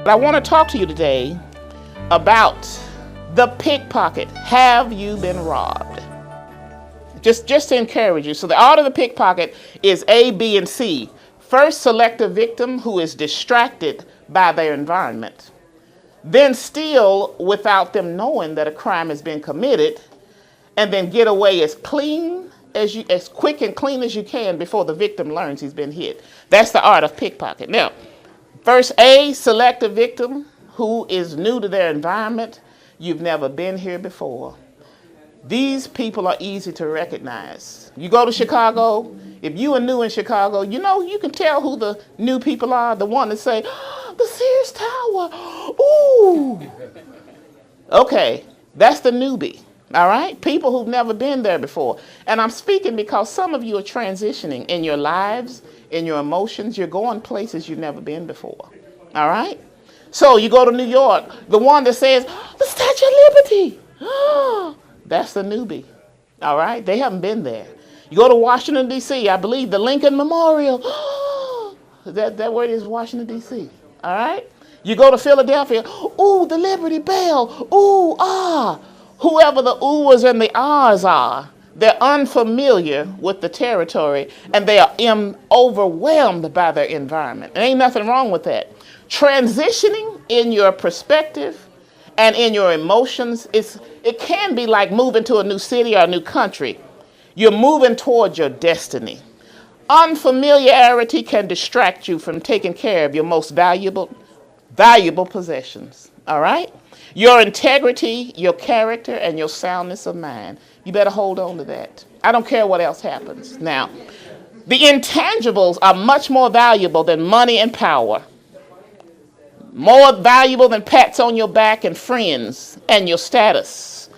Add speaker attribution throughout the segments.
Speaker 1: But I want to talk to you today about the pickpocket. Have you been robbed? Just to encourage you. So the order of the pickpocket is A, B, and C. First, select a victim who is distracted by their environment. Then steal without them knowing that a crime has been committed, and then get away as quick and clean as you can before the victim learns he's been hit. That's the art of pickpocket. Now, first A, select a victim who is new to their environment. You've never been here before. These people are easy to recognize. You go to Chicago, if you are new in Chicago, you can tell who the new people are. The one that say, oh, the Sears Tower, ooh. Okay, that's the newbie, all right? People who've never been there before. And I'm speaking because some of you are transitioning in your lives, in your emotions. You're going places you've never been before, all right? So you go to New York, the one that says, oh, the Statue of Liberty, oh. That's the newbie, all right? They haven't been there. You go to Washington, D.C., I believe the Lincoln Memorial. that word is Washington, D.C., all right? You go to Philadelphia, ooh, the Liberty Bell, ooh, ah. Whoever the oohs and the ahs are, they're unfamiliar with the territory, and they are overwhelmed by their environment. There ain't nothing wrong with that. Transitioning in your perspective and in your emotions, it can be like moving to a new city or a new country. You're moving towards your destiny. Unfamiliarity can distract you from taking care of your most valuable possessions, all right? Your integrity, your character, and your soundness of mind. You better hold on to that. I don't care what else happens. Now, the intangibles are much more valuable than money and power. More valuable than pats on your back and friends and your status.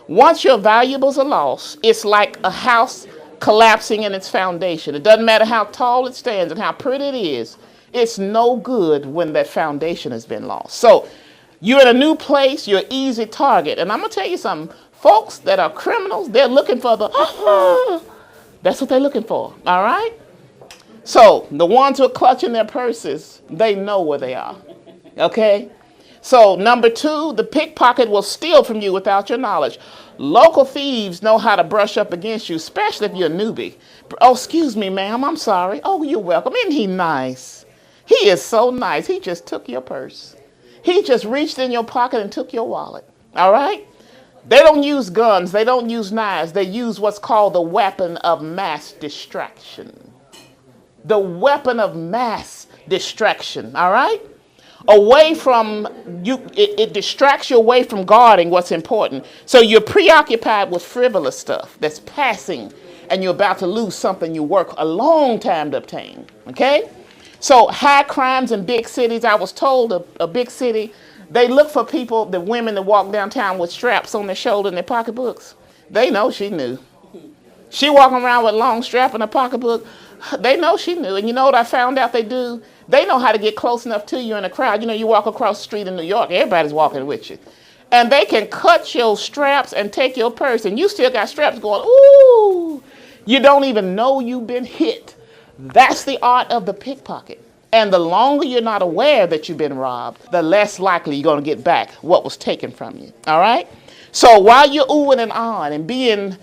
Speaker 1: Once your valuables are lost, it's like a house collapsing in its foundation. It doesn't matter how tall it stands and how pretty it is. It's no good when that foundation has been lost. So you're in a new place, you're an easy target. And I'm going to tell you something. Folks that are criminals, they're looking for that's what they're looking for, all right? So the ones who are clutching their purses, they know where they are. Okay? So number 2, the pickpocket will steal from you without your knowledge. Local thieves know how to brush up against you, especially if you're a newbie. Oh, excuse me, ma'am, I'm sorry. Oh, you're welcome. Isn't he nice? He is so nice. He just took your purse. He just reached in your pocket and took your wallet. All right? They don't use guns. They don't use knives. They use what's called the weapon of mass distraction. The weapon of mass distraction. All right? Away from you, it distracts you away from guarding what's important. So you're preoccupied with frivolous stuff that's passing, and you're about to lose something you work a long time to obtain. Okay? So high crimes in big cities, I was told a big city, they look for people, the women that walk downtown with straps on their shoulder and their pocketbooks. They know she knew. She walking around with a long strap in her pocketbook. They know she knew. And you know what I found out they do? They know how to get close enough to you in a crowd. You walk across the street in New York, everybody's walking with you. And they can cut your straps and take your purse, and you still got straps going, ooh, you don't even know you've been hit. That's the art of the pickpocket. And the longer you're not aware that you've been robbed, the less likely you're going to get back what was taken from you. All right? So while you're oohing and ahhing and being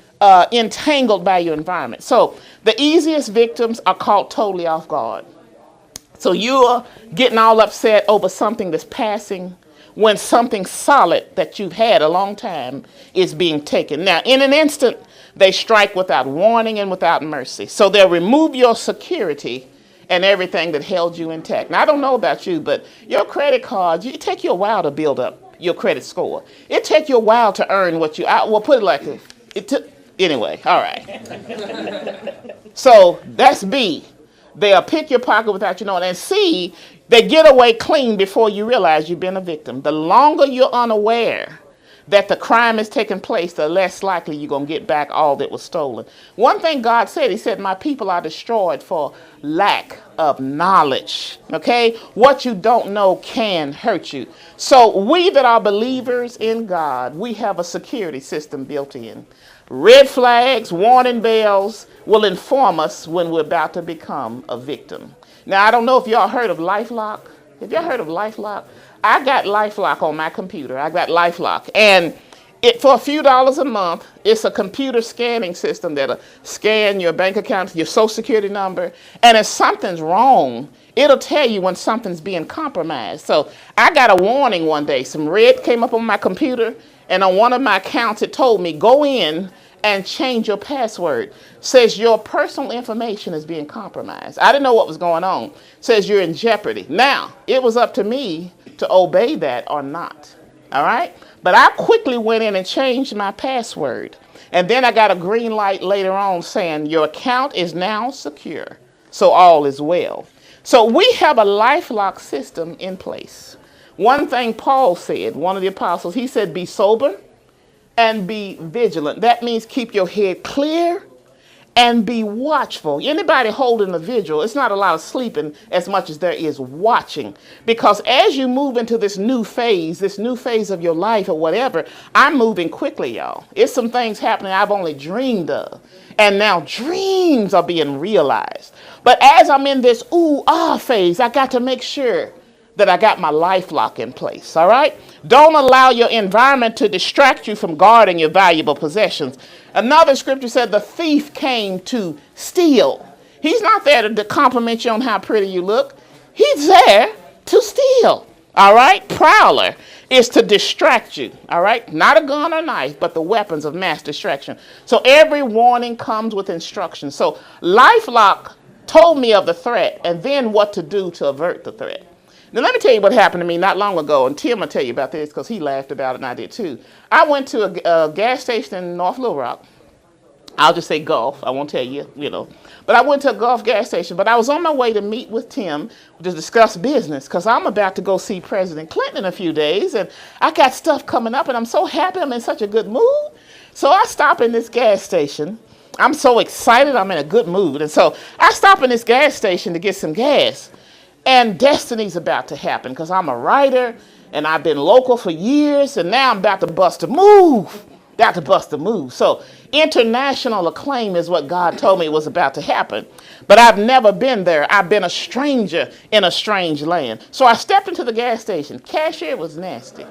Speaker 1: entangled by your environment. So the easiest victims are caught totally off guard. So you're getting all upset over something that's passing when something solid that you've had a long time is being taken. Now, in an instant, they strike without warning and without mercy. So they'll remove your security and everything that held you intact. Now, I don't know about you, but your credit cards, it take you a while to build up your credit score. It take you a while to earn what you, well, put it like this. Anyway, all right. So that's B. They'll pick your pocket without you knowing. And C, they get away clean before you realize you've been a victim. The longer you're unaware that the crime is taking place, the less likely you're going to get back all that was stolen. One thing God said, he said, my people are destroyed for lack of knowledge. Okay? What you don't know can hurt you. So we that are believers in God, we have a security system built in. Red flags, warning bells will inform us when we're about to become a victim. Now, I don't know if y'all heard of LifeLock. Have y'all heard of LifeLock? I got LifeLock on my computer. I got LifeLock. And for a few dollars a month, it's a computer scanning system that'll scan your bank account, your social security number, and if something's wrong, it'll tell you when something's being compromised. So I got a warning one day. Some red came up on my computer, and on one of my accounts, it told me, go in and change your password. Says your personal information is being compromised. I didn't know what was going on. Says you're in jeopardy. Now, it was up to me to obey that or not. All right? But I quickly went in and changed my password. And then I got a green light later on saying your account is now secure. So all is well. So we have a LifeLock system in place. One thing Paul said, one of the apostles, he said, be sober and be vigilant. That means keep your head clear and be watchful. Anybody holding a vigil, it's not a lot of sleeping as much as there is watching. Because as you move into this new phase of your life or whatever, I'm moving quickly, y'all. It's some things happening I've only dreamed of. And now dreams are being realized. But as I'm in this phase, I got to make sure that I got my LifeLock in place, all right? Don't allow your environment to distract you from guarding your valuable possessions. Another scripture said the thief came to steal. He's not there to compliment you on how pretty you look. He's there to steal, all right? Prowler is to distract you, all right? Not a gun or knife, but the weapons of mass distraction. So every warning comes with instructions. So LifeLock told me of the threat and then what to do to avert the threat. Now, let me tell you what happened to me not long ago, and Tim will tell you about this because he laughed about it and I did too. I went to a gas station in North Little Rock. I'll just say Gulf. I won't tell you, But I went to a Gulf gas station, but I was on my way to meet with Tim to discuss business because I'm about to go see President Clinton in a few days, and I got stuff coming up, and I'm so happy. I'm in such a good mood. So I stop in this gas station. I'm so excited. I'm in a good mood. And so I stop in this gas station to get some gas. And destiny's about to happen because I'm a writer and I've been local for years and now I'm about to bust a move. So international acclaim is what God told me was about to happen. But I've never been there. I've been a stranger in a strange land. So I stepped into the gas station. Cashier was nasty.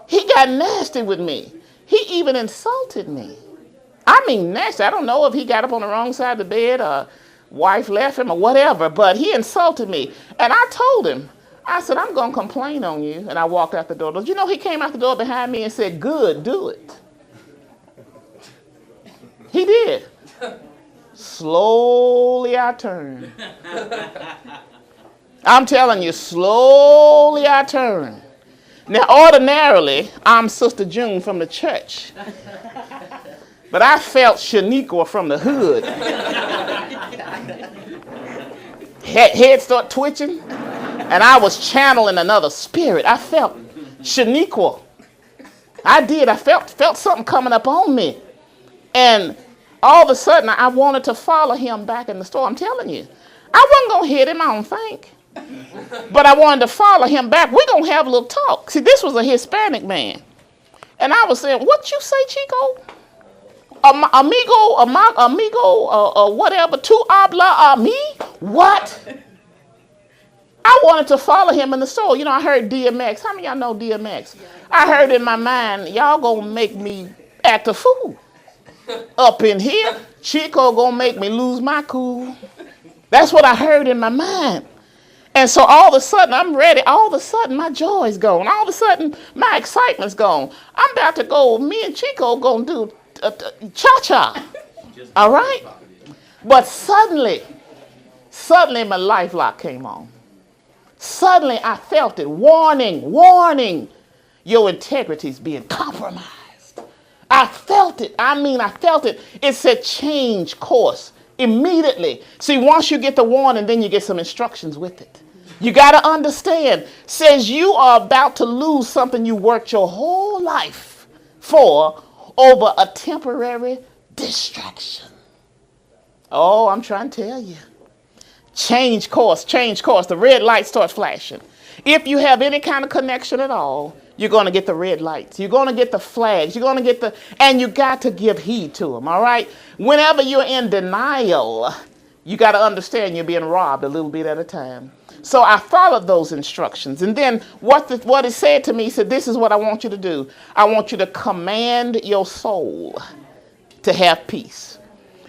Speaker 1: He got nasty with me. He even insulted me. I mean nasty. I don't know if he got up on the wrong side of the bed or wife left him or whatever, but he insulted me. And I told him, I said, I'm going to complain on you. And I walked out the door. Did you know he came out the door behind me and said, good, do it. He did. Slowly I turned. I'm telling you, slowly I turned. Now, ordinarily, I'm Sister June from the church. But I felt Shaniqua from the hood. Head start twitching, and I was channeling another spirit. I felt Shaniqua. I did. I felt something coming up on me. And all of a sudden, I wanted to follow him back in the store. I'm telling you. I wasn't going to hit him, I don't think. But I wanted to follow him back. We're going to have a little talk. See, this was a Hispanic man. And I was saying, what you say, Chico? Amigo, whatever, tu habla a me? What? I wanted to follow him in the store. I heard DMX. How many of y'all know DMX? I heard in my mind, y'all gonna make me act a fool. Up in here, Chico gonna make me lose my cool. That's what I heard in my mind. And so all of a sudden, I'm ready. All of a sudden, my joy's gone. All of a sudden, my excitement's gone. I'm about to go, me and Chico gonna do cha-cha. All right? But suddenly my LifeLock came on. Suddenly I felt it. Warning. Your integrity's being compromised. I felt it. I felt it. It said change course immediately. See, once you get the warning, then you get some instructions with it. You got to understand. Says you are about to lose something you worked your whole life for over a temporary distraction. Oh, I'm trying to tell you. Change course. The red light starts flashing. If you have any kind of connection at all, you're going to get the red lights. You're going to get the flags. You're going to get and you got to give heed to them, all right? Whenever you're in denial, You got to understand you're being robbed a little bit at a time. So I followed those instructions. And then what it said to me, he said, this is what I want you to do. I want you to command your soul to have peace.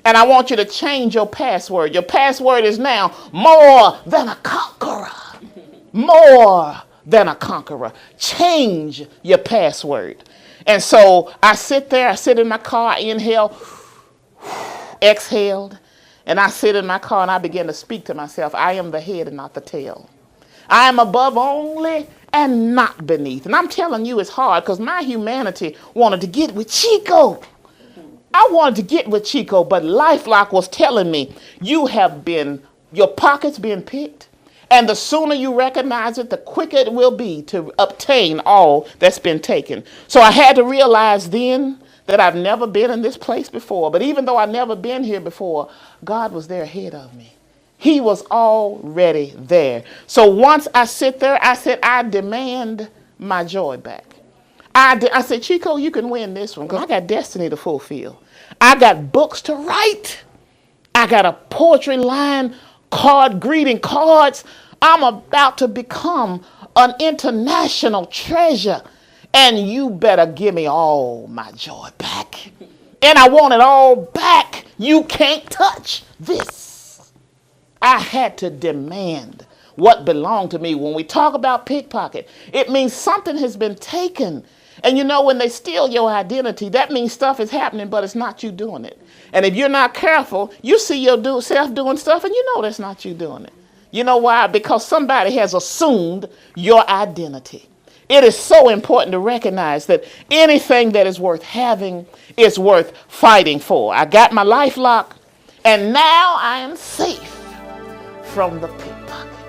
Speaker 1: And I want you to change your password. Your password is now more than a conqueror. More than a conqueror. Change your password. And so I sit there, I sit in my car, I inhale, exhaled, and I sit in my car and I begin to speak to myself. I am the head and not the tail. I am above only and not beneath. And I'm telling you it's hard because my humanity wanted to get with Chico. I wanted to get with Chico, but LifeLock was telling me, your pocket's being picked. And the sooner you recognize it, the quicker it will be to obtain all that's been taken. So I had to realize then that I've never been in this place before. But even though I've never been here before, God was there ahead of me. He was already there. So once I sit there, I said, I demand my joy back. I said, Chico, you can win this one because I got destiny to fulfill. I got books to write. I got a poetry line, greeting cards. I'm about to become an international treasure. And you better give me all my joy back. And I want it all back. You can't touch this. I had to demand what belonged to me. When we talk about pickpocket, it means something has been taken. And you know, when they steal your identity, that means stuff is happening, but it's not you doing it. And if you're not careful, you see yourself doing stuff and you know that's not you doing it. You know why? Because somebody has assumed your identity. It is so important to recognize that anything that is worth having is worth fighting for. I got my LifeLock, and now I am safe from the pickpocket.